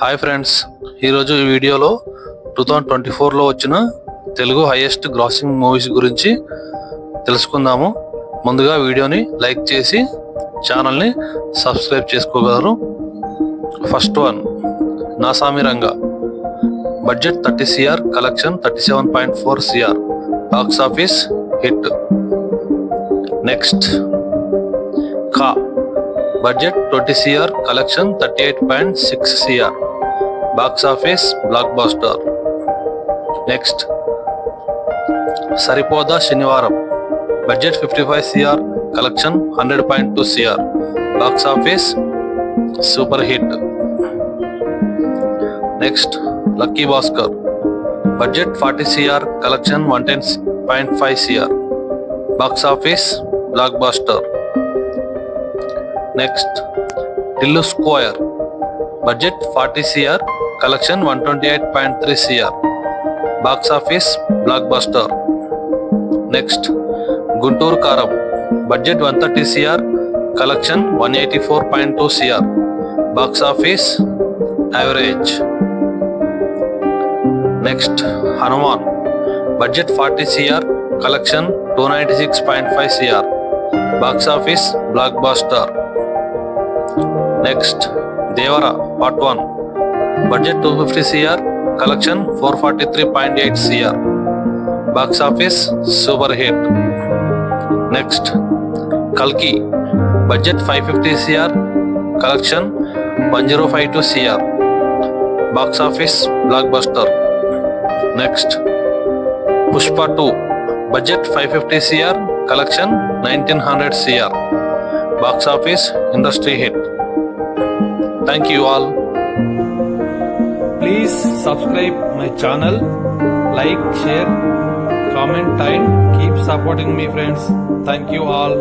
Hi friends, ఈరోజు ఈ వీడియోలో 2024లో వచ్చిన తెలుగు హైయెస్ట్ గ్రాసింగ్ మూవీస్ గురించి తెలుసుకుందాము. ముందుగా వీడియోని లైక్ చేసి ఛానల్ని సబ్స్క్రైబ్ చేసుకోగలరు. First one, Naa Saami Ranga. Budget 30 CR, collection 37.4 CR, box office hit. Next, Ka. Budget 20 CR, collection 38.6 CR, box office blockbuster. Next, Saripodhaa Sanivaaram. Budget 55 CR, collection 100.2 CR, box office super hit. Next, Lucky Bhaskar. Budget 40 CR, collection 110.5 CR, box office blockbuster. Next, Tillu Square. Budget 40 CR, collection 128.3 CR, box office blockbuster. Next, Guntur కారం. Budget 130 CR, collection 184.2 CR, box office average. Next, Hanuman. Budget 40 CR, collection 296.5 CR, box office blockbuster. Next, Devara part 1. Budget 250 CR, collection 443.8 CR, box office super hit. Next, కల్కి. Budget 550 CR, collection 1052 CR, box office blockbuster. Next, Pushpa 2. Budget 550 CR, collection 1900 CR, box office industry hit. Thank you all. Please subscribe my channel, like, share, comment and keep supporting me friends. Thank you all.